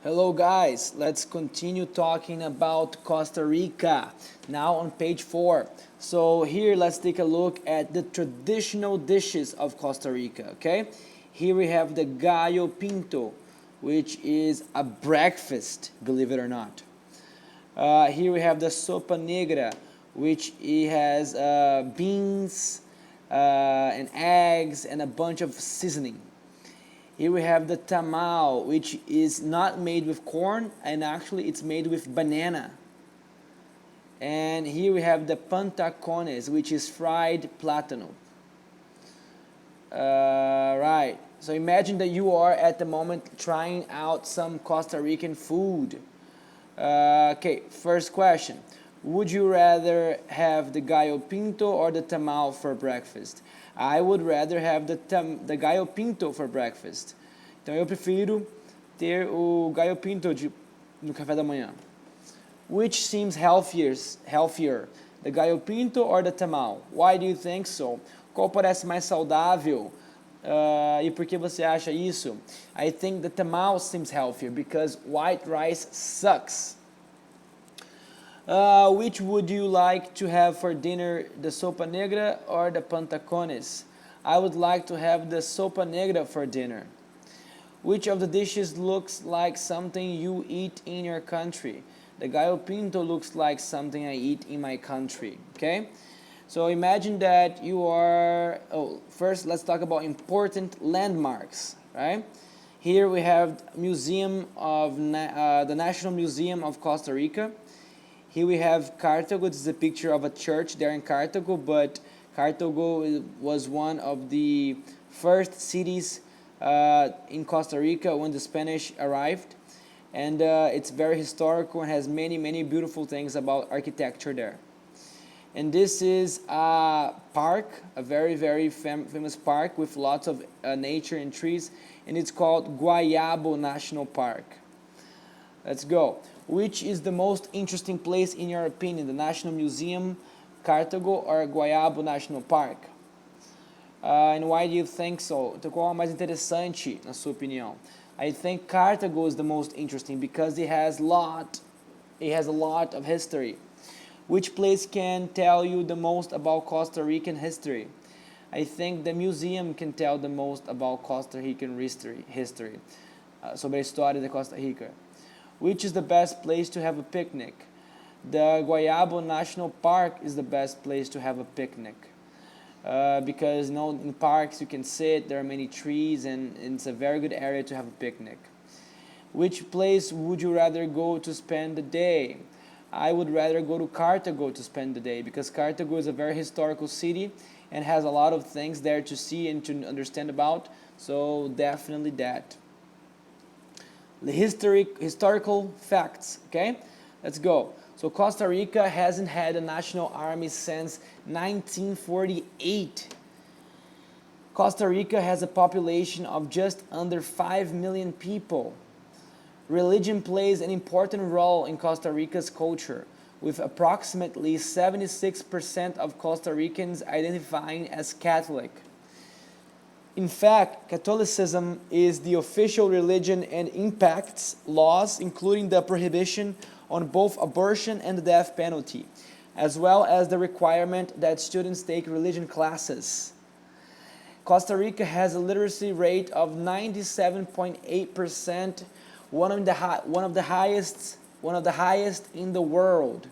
Hello guys, let's continue talking about Costa Rica. Now on page 4. So here let's take a look at the traditional dishes of Costa Rica, okay? Here we have the gallo pinto, which is a breakfast, believe it or not. Here we have the sopa negra, which it has beans and eggs and a bunch of seasoning. Here we have the tamal, which is not made with corn, and actually it's made with banana. And here we have the pantacones, which is fried plátano. Right. So imagine that you are at the moment trying out some Costa Rican food. Okay, first question. Would you rather have the gallo pinto or the tamal for breakfast? I would rather have the gallo pinto for breakfast. Então eu prefiro ter o gallo pinto no café da manhã. Which seems healthier, the gallo pinto or the tamal? Why do you think so? Qual parece mais saudável? E por que você acha isso? I think the tamal seems healthier because white rice sucks. Which would you like to have for dinner, the sopa negra or the pantacones? I would like to have the sopa negra for dinner. Which of the dishes looks like something you eat in your country? The gallo pinto looks like something I eat in my country. Okay? So imagine that you are... first let's talk about important landmarks, right? Here we have Museum of the National Museum of Costa Rica. Here we have Cartago. This is a picture of a church there in Cartago, but Cartago was one of the first cities in Costa Rica when the Spanish arrived. And it's very historical and has many beautiful things about architecture there. And this is a park, a very famous park with lots of nature and trees, and it's called Guayabo National Park. Let's go. Which is the most interesting place in your opinion, the National Museum, Cartago, or Guayabo National Park? And why do you think so? Então, qual é o mais interessante, na sua opinião? I think Cartago is the most interesting because it has a lot of history. Which place can tell you the most about Costa Rican history? I think the museum can tell the most about Costa Rican history. Sobre a história de Costa Rica. Which is the best place to have a picnic? The Guayabo National Park is the best place to have a picnic. Because in parks you can sit, there are many trees, and it's a very good area to have a picnic. Which place would you rather go to spend the day? I would rather go to Cartago to spend the day because Cartago is a very historical city and has a lot of things there to see and to understand about, so definitely that. The historical facts, okay? Let's go. So Costa Rica hasn't had a national army since 1948. Costa Rica has a population of just under 5 million people. Religion plays an important role in Costa Rica's culture, with approximately 76% of Costa Ricans identifying as Catholic. In fact, Catholicism is the official religion and impacts laws including the prohibition on both abortion and the death penalty, as well as the requirement that students take religion classes. Costa Rica has a literacy rate of 97.8%, one of the highest in the world.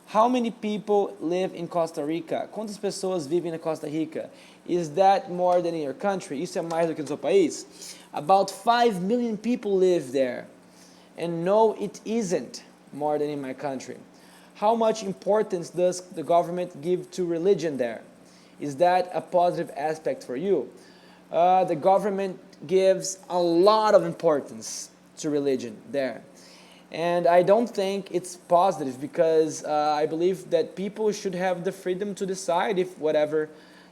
How many people live in Costa Rica? Quantas pessoas vivem na Costa Rica? Is that more than in your country? Isso é mais do que no seu país? About 5 million people live there. And no, it isn't more than in my country. How much importance does the government give to religion there? Is that a positive aspect for you? The government gives a lot of importance to religion there. And I don't think it's positive because I believe that people should have the freedom to decide if whatever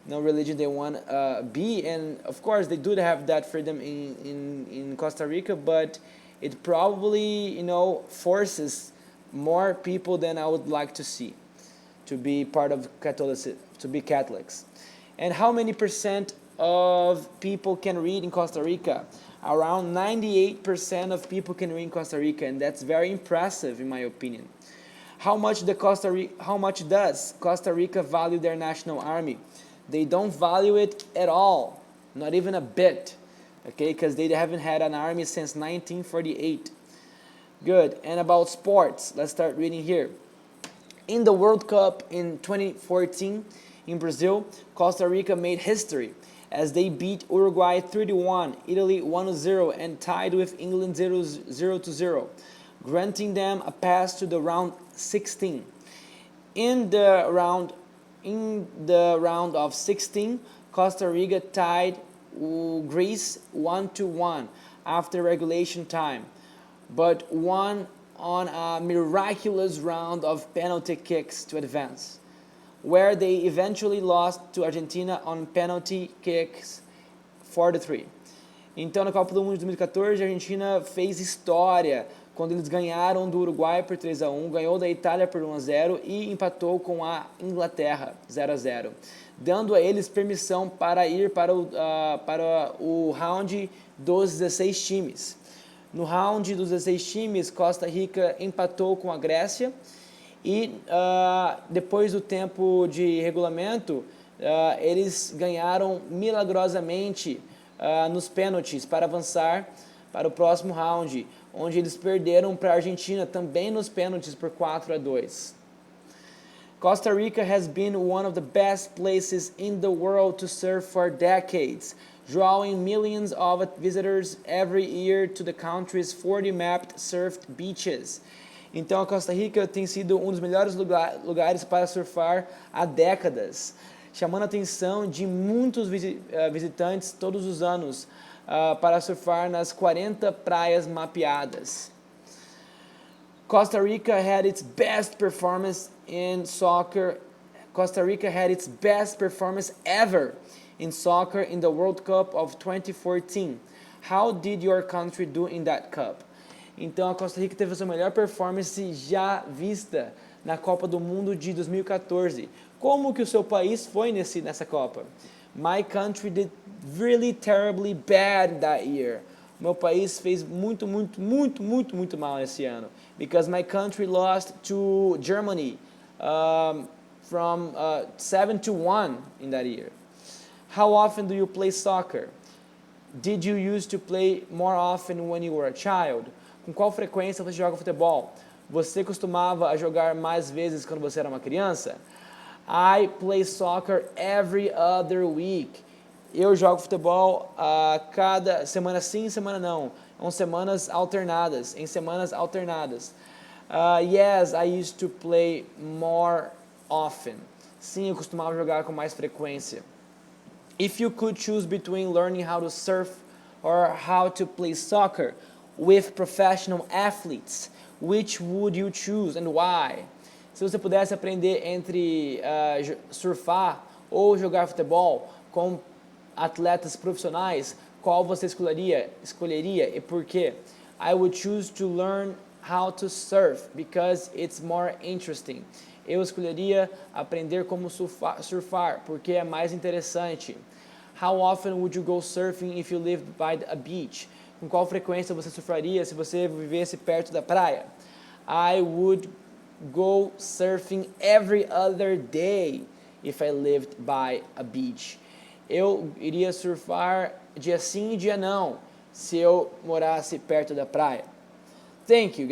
religion they want to be. And of course, they do have that freedom in Costa Rica, but it probably forces more people than I would like to see to be part of Catholicism, to be Catholics. And how many percent of people can read in Costa Rica? Around 98% of people can read in Costa Rica, and that's very impressive in my opinion. How much does Costa Rica value their national army? They don't value it at all, not even a bit, okay, because they haven't had an army since 1948. Good. And about sports, let's start reading here. In the World Cup in 2014 in Brazil, Costa Rica made history as they beat Uruguay 3-1, Italy 1-0, and tied with England 0-0, granting them a pass to the round 16. In the round of 16, Costa Rica tied Greece 1-1 after regulation time, but won on a miraculous round of penalty kicks to advance, where they eventually lost to Argentina on penalty kicks 4-3. Então, na Copa do Mundo de 2014, a Argentina fez história quando eles ganharam do Uruguai por 3-1, ganhou da Itália por 1-0 e empatou com a Inglaterra 0-0, dando a eles permissão para ir para o round dos 16 times. No round dos 16 times, Costa Rica empatou com a Grécia e depois do tempo de regulamento, eles ganharam milagrosamente nos pênaltis para avançar para o próximo round, onde eles perderam para a Argentina também nos pênaltis por 4-2. Costa Rica has been one of the best places in the world to surf for decades, drawing millions of visitors every year to the country's 40 mapped surfed beaches. Então a Costa Rica tem sido um dos melhores lugares para surfar há décadas, chamando a atenção de muitos visitantes todos os anos para surfar nas 40 praias mapeadas. Costa Rica had its best performance in soccer. Costa Rica had its best performance ever in soccer in the World Cup of 2014. How did your country do in that cup? Então a Costa Rica teve a sua melhor performance já vista na Copa do Mundo de 2014. Como que o seu país foi nessa Copa? My country did really terribly bad that year. Meu país fez muito mal esse ano. Because my country lost to Germany from 7-1 in that year. How often do you play soccer? Did you used to play more often when you were a child? Com qual frequência você joga futebol? Você costumava a jogar mais vezes quando você era uma criança? I play soccer every other week. Eu jogo futebol cada semana sim, semana não. Em semanas alternadas. Yes, I used to play more often. Sim, eu costumava jogar com mais frequência. If you could choose between learning how to surf or how to play soccer with professional athletes, which would you choose and why? Se você pudesse aprender entre surfar ou jogar futebol com atletas profissionais, qual você escolheria e por quê? I would choose to learn how to surf because it's more interesting. Eu escolheria aprender como surfar porque é mais interessante. How often would you go surfing if you lived by a beach? Com qual frequência você surfaria se você vivesse perto da praia? I would go surfing every other day if I lived by a beach. Eu iria surfar dia sim e dia não se eu morasse perto da praia. Thank you.